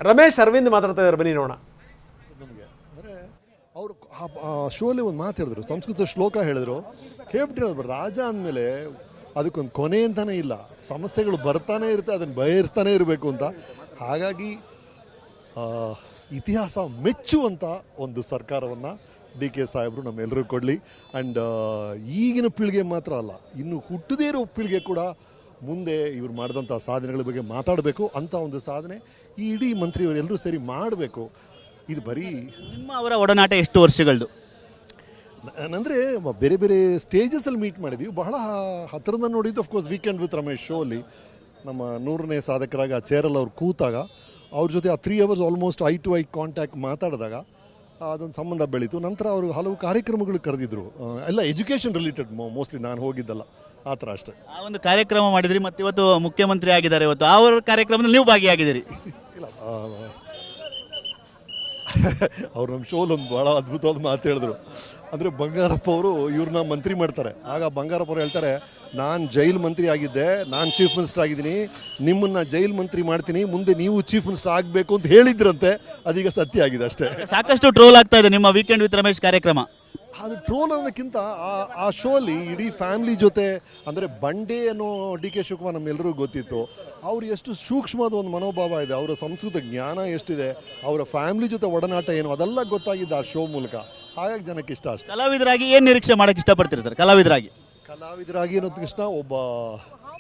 ರಮೇಶ್ ಅರವಿಂದ್ ಮಾತಾಡ್ತಾ ಇದ್ದಾರೆ, ಬನ್ನಿ ನೋಡೋಣ. ನಮಗೆ ಅಂದರೆ ಅವರು ಶೋಲಿ ಒಂದು ಮಾತು ಹೇಳಿದ್ರು, ಸಂಸ್ಕೃತ ಶ್ಲೋಕ ಹೇಳಿದ್ರು, ಹೇಳ್ಬಿಟ್ಟಿರೋದು ರಾಜ ಅಂದಮೇಲೆ ಅದಕ್ಕೊಂದು ಕೊನೆ ಅಂತಲೇ ಇಲ್ಲ, ಸಮಸ್ಯೆಗಳು ಬರ್ತಾನೆ ಇರುತ್ತೆ, ಅದನ್ನು ಬಗೆಹರಿಸ್ತಾನೆ ಇರಬೇಕು ಅಂತ. ಹಾಗಾಗಿ ಇತಿಹಾಸ ಮೆಚ್ಚುವಂಥ ಒಂದು ಸರ್ಕಾರವನ್ನು ಡಿ ಕೆ ಸಾಹೇಬರು ನಮ್ಮೆಲ್ಲರೂ ಕೊಡಲಿ. ಆ್ಯಂಡ್ ಈಗಿನ ಪೀಳಿಗೆ ಮಾತ್ರ ಅಲ್ಲ, ಇನ್ನು ಹುಟ್ಟದೇ ಇರೋ ಪೀಳಿಗೆ ಕೂಡ ಮುಂದೆ ಇವ್ರು ಮಾಡಿದಂಥ ಸಾಧನೆಗಳ ಬಗ್ಗೆ ಮಾತಾಡಬೇಕು. ಅಂಥ ಒಂದು ಸಾಧನೆ ಈ ಇಡೀ ಮಂತ್ರಿಯವರು ಎಲ್ಲರೂ ಸೇರಿ ಮಾಡಬೇಕು. ಇದು ಬರೀ ನಿಮ್ಮ ಅವರ ಒಡನಾಟ ಎಷ್ಟು ವರ್ಷಗಳದು? ಅಂದರೆ ಬೇರೆ ಬೇರೆ ಸ್ಟೇಜಸಲ್ಲಿ ಮೀಟ್ ಮಾಡಿದ್ದೀವಿ, ಬಹಳ ಹತ್ತಿರದಿಂದ ನೋಡಿದ್ದು of course weekend with Ramesh show ಅಲ್ಲಿ ನಮ್ಮ 100ನೇ ಸಾಧಕರಾಗಿ ಆ ಚೇರಲ್ಲಿ ಅವ್ರು ಕೂತಾಗ ಅವ್ರ ಜೊತೆ ಆ 3 hours almost eye to eye contact ಮಾತಾಡಿದಾಗ ಅದೊಂದು ಸಂಬಂಧ ಬೆಳೀತು. ನಂತರ ಅವರು ಹಲವು ಕಾರ್ಯಕ್ರಮಗಳು ಕರೆದಿದ್ರು, ಎಲ್ಲ ಎಜುಕೇಷನ್ ರಿಲೇಟೆಡ್, ಮೋಸ್ಟ್ಲಿ ನಾನು ಹೋಗಿದ್ದಲ್ಲ, ಆ ಥರ ಅಷ್ಟೇ. ಆ ಒಂದು ಕಾರ್ಯಕ್ರಮ ಮಾಡಿದ್ರಿ, ಮತ್ತು ಇವತ್ತು ಮುಖ್ಯಮಂತ್ರಿ ಆಗಿದ್ದಾರೆ, ಇವತ್ತು ಅವ್ರ ಕಾರ್ಯಕ್ರಮದಲ್ಲಿ ನೀವು ಭಾಗಿಯಾಗಿದ್ದೀರಿ. ಇಲ್ಲ, ಅವ್ರು ನಮ್ಮ ಶೋಲ್ ಒಂದು ಭಾಳ ಅದ್ಭುತವಾದ ಮಾತು ಹೇಳಿದ್ರು. ಅಂದರೆ ಬಂಗಾರಪ್ಪ ಅವರು ಇವ್ರನ್ನ ಮಂತ್ರಿ ಮಾಡ್ತಾರೆ, ಆಗ ಬಂಗಾರಪ್ಪ ಅವರು ಹೇಳ್ತಾರೆ, ನಾನು ಜೈಲ್ ಮಂತ್ರಿ ಆಗಿದ್ದೆ, ನಾನು ಚೀಫ್ ಮಿನಿಸ್ಟರ್ ಆಗಿದ್ದೀನಿ, ನಿಮ್ಮನ್ನು ಜೈಲ್ ಮಂತ್ರಿ ಮಾಡ್ತೀನಿ, ಮುಂದೆ ನೀವು ಚೀಫ್ ಮಿನಿಸ್ಟರ್ ಆಗಬೇಕು ಅಂತ ಹೇಳಿದ್ರಂತೆ. ಅದೀಗ ಸತ್ಯ ಆಗಿದೆ ಅಷ್ಟೇ. ಸಾಕಷ್ಟು ಟ್ರೋಲ್ ಆಗ್ತಾ ಇದೆ ನಿಮ್ಮ ವೀಕೆಂಡ್ ವಿತ್ ರಮೇಶ್ ಕಾರ್ಯಕ್ರಮ. ಅದು ಟ್ರೋಲ್ ಅನ್ನೋದಕ್ಕಿಂತ ಆ ಶೋಲಿ ಇಡೀ ಫ್ಯಾಮಿಲಿ ಜೊತೆ, ಅಂದರೆ ಬಂಡೆ ಅನ್ನೋ ಡಿ ಕೆ ಶಿವಕುಮಾರ್ ನಮ್ಮೆಲ್ಲರೂ ಗೊತ್ತಿತ್ತು, ಅವ್ರು ಎಷ್ಟು ಸೂಕ್ಷ್ಮವಾದ ಒಂದು ಮನೋಭಾವ ಇದೆ, ಅವರ ಸಂಸ್ಕೃತ ಜ್ಞಾನ ಎಷ್ಟಿದೆ, ಅವರ ಫ್ಯಾಮಿಲಿ ಜೊತೆ ಒಡನಾಟ ಏನು, ಅದೆಲ್ಲ ಗೊತ್ತಾಗಿದ್ದು ಆ ಶೋ ಮೂಲಕ. ಹಾಗಾಗಿ ಜನಕ್ಕೆ ಇಷ್ಟ ಅಷ್ಟೇ. ಕಲಾವಿದರಾಗಿ ಏನು ನಿರೀಕ್ಷೆ ಮಾಡೋಕ್ಕೆ ಇಷ್ಟಪಡ್ತೀರಿ ಸರ್? ಕಲಾವಿದರಾಗಿ ಅನ್ನೋ ತಕ್ಷಣ ಒಬ್ಬ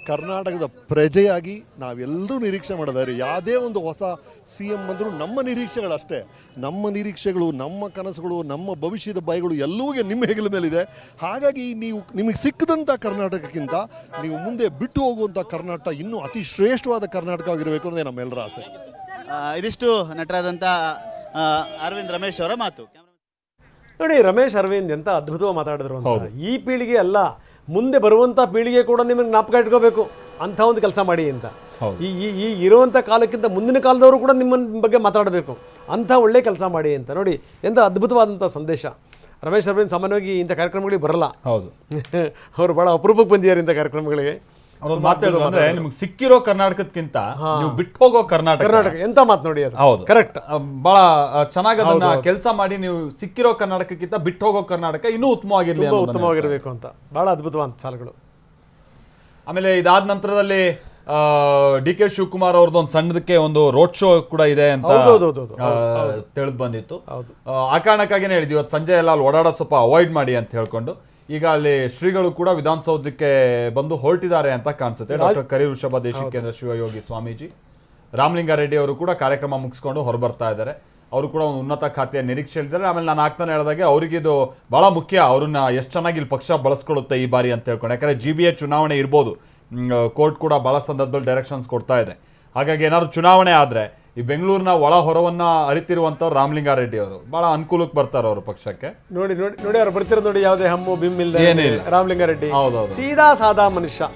ಕರ್ನಾಟಕದ ಪ್ರಜೆಯಾಗಿ ನಾವೆಲ್ಲರೂ ನಿರೀಕ್ಷೆ ಮಾಡೋದಾದ್ರೆ, ಯಾವುದೇ ಒಂದು ಹೊಸ CM ಬಂದರೂ ನಮ್ಮ ನಿರೀಕ್ಷೆಗಳಷ್ಟೇ, ನಮ್ಮ ನಿರೀಕ್ಷೆಗಳು, ನಮ್ಮ ಕನಸುಗಳು, ನಮ್ಮ ಭವಿಷ್ಯದ ಭಯಗಳು ಎಲ್ಲವೂ ನಿಮ್ಮ ಹೆಗಲ ಮೇಲಿದೆ. ಹಾಗಾಗಿ ನಿಮಗೆ ಸಿಕ್ಕದಂಥ ಕರ್ನಾಟಕಕ್ಕಿಂತ ನೀವು ಮುಂದೆ ಬಿಟ್ಟು ಹೋಗುವಂಥ ಕರ್ನಾಟಕ ಇನ್ನೂ ಅತಿ ಶ್ರೇಷ್ಠವಾದ ಕರ್ನಾಟಕ ಆಗಿರಬೇಕು ಅನ್ನೋದೇ ನಮ್ಮೆಲ್ಲರ ಆಸೆ. ಇದಿಷ್ಟು ನಟರಾದಂಥ ಅರವಿಂದ್ ರಮೇಶ್ ಅವರ ಮಾತು. ನೋಡಿ, ರಮೇಶ್ ಅರವಿಂದ್ ಎಂತ ಅದ್ಭುತವಾಗಿ ಮಾತಾಡಿದ್ರು ಅಂತ. ಈ ಪೀಳಿಗೆ ಅಲ್ಲ, ಮುಂದೆ ಬರುವಂಥ ಪೀಳಿಗೆ ಕೂಡ ನಿಮಗೆ ಜ್ಞಾಪಕ ಇಟ್ಕೋಬೇಕು, ಅಂಥ ಒಂದು ಕೆಲಸ ಮಾಡಿ ಅಂತ. ಈ ಇರುವಂಥ ಕಾಲಕ್ಕಿಂತ ಮುಂದಿನ ಕಾಲದವರು ಕೂಡ ನಿಮ್ಮ ಬಗ್ಗೆ ಮಾತಾಡಬೇಕು, ಅಂಥ ಒಳ್ಳೆ ಕೆಲಸ ಮಾಡಿ ಅಂತ. ನೋಡಿ, ಎಂಥ ಅದ್ಭುತವಾದಂಥ ಸಂದೇಶ. ರಮೇಶ್ ಅರವಿಂದ್ ಸಾಮಾನ್ಯವಾಗಿ ಇಂಥ ಕಾರ್ಯಕ್ರಮಗಳಿಗೆ ಬರಲ್ಲ, ಹೌದು, ಅವರು ಭಾಳ ಅಪರೂಪಕ್ಕೆ ಬಂದಿದ್ದಾರೆ ಇಂಥ ಕಾರ್ಯಕ್ರಮಗಳಿಗೆ. ಅವ್ರೊಂದು ಮಾತಾಡೋದು ಅಂದ್ರೆ, ನಿಮ್ಗೆ ಸಿಕ್ಕಿರೋ ಕರ್ನಾಟಕಕ್ಕಿಂತ ನೀವು ಬಿಟ್ಟು ಹೋಗೋ ಕರ್ನಾಟಕ ಎಂತ ಮಾತು ನೋಡಿ. ಅದು ಹೌದು, ಕರೆಕ್ಟ್, ಬಹಳ ಚೆನ್ನಾಗಿ ಅದನ್ನ ಕೆಲಸ ಮಾಡಿ ನೀವು ಸಿಕ್ಕಿರೋ ಕರ್ನಾಟಕಕ್ಕಿಂತ ಬಿಟ್ಟು ಹೋಗೋ ಕರ್ನಾಟಕ ಇನ್ನೂ ಉತ್ತಮವಾಗಿರಬೇಕು ಅಂತ ಬಹಳ ಅದ್ಭುತವಾದ ಸಾಲುಗಳು. ಆಮೇಲೆ ಇದಾದ ನಂತರದಲ್ಲಿ ಡಿ ಕೆ ಶಿವಕುಮಾರ್ ಅವ್ರದ್ದು ಒಂದು ಸಣ್ಣದಕ್ಕೆ ಒಂದು ರೋಡ್ ಶೋ ಕೂಡ ಇದೆ ಅಂತ ತಿಳಿದು ಬಂದಿತ್ತು. ಆ ಕಾರಣಕ್ಕಾಗಿನೇ ಹೇಳಿದ್ವಿ, ಇವತ್ತು ಸಂಜೆ ಎಲ್ಲ ಅಲ್ಲಿ ಓಡಾಡೋದು ಸ್ವಲ್ಪ ಅವಾಯ್ಡ್ ಮಾಡಿ ಅಂತ ಹೇಳ್ಕೊಂಡು. ಈಗ ಅಲ್ಲಿ ಶ್ರೀಗಳು ಕೂಡ ವಿಧಾನಸೌಧಕ್ಕೆ ಬಂದು ಹೊರಟಿದ್ದಾರೆ ಅಂತ ಕಾಣಿಸುತ್ತೆ. ಡಾಕ್ಟರ್ ಕರಿ ವೃಷಭ ದೇಶಿಕೇಂದ್ರ ಶಿವಯೋಗಿ ಸ್ವಾಮೀಜಿ, ರಾಮಲಿಂಗಾರೆಡ್ಡಿ ಅವರು ಕೂಡ ಕಾರ್ಯಕ್ರಮ ಮುಗಿಸ್ಕೊಂಡು ಹೊರಬರ್ತಾ ಇದ್ದಾರೆ. ಅವರು ಕೂಡ ಒಂದು ಉನ್ನತ ಖಾತೆಯ ನಿರೀಕ್ಷೆ ಇದ್ದಾರೆ. ಆಮೇಲೆ ನಾನು ಆಗ್ತಾನೆ ಹೇಳಿದಾಗೆ ಅವರಿಗಿದು ಬಹಳ ಮುಖ್ಯ, ಅವ್ರನ್ನ ಎಷ್ಟು ಚೆನ್ನಾಗಿ ಇಲ್ಲಿ ಪಕ್ಷ ಬಳಸ್ಕೊಳ್ಳುತ್ತೆ ಈ ಬಾರಿ ಅಂತ ಹೇಳ್ಕೊಂಡು. ಯಾಕಂದ್ರೆ GBA ಚುನಾವಣೆ ಇರ್ಬೋದು, ಕೋರ್ಟ್ ಕೂಡ ಬಹಳ ಸಂದರ್ಭದಲ್ಲಿ ಡೈರೆಕ್ಷನ್ಸ್ ಕೊಡ್ತಾ ಇದೆ. ಹಾಗಾಗಿ ಏನಾದ್ರು ಚುನಾವಣೆ ಆದರೆ ಈ ಬೆಂಗಳೂರಿನ ಒಳ ಹೊರವನ್ನ ಅರಿತಿರುವಂಥವ್ರು ರಾಮಲಿಂಗಾರೆಡ್ಡಿ ಅವರು ಬಹಳ ಅನುಕೂಲಕ್ಕೆ ಬರ್ತಾರೆ ಅವರು ಪಕ್ಷಕ್ಕೆ. ನೋಡಿ ಅವ್ರು ಬರ್ತಿರೋದು ನೋಡಿ, ಯಾವುದೇ ಹಮ್ಮು ಬಿಮ್ ಇಲ್ಲದೆ ರಾಮಲಿಂಗಾರೆಡ್ಡಿ ಸೀದಾ ಸಾದಾ ಮನುಷ್ಯ.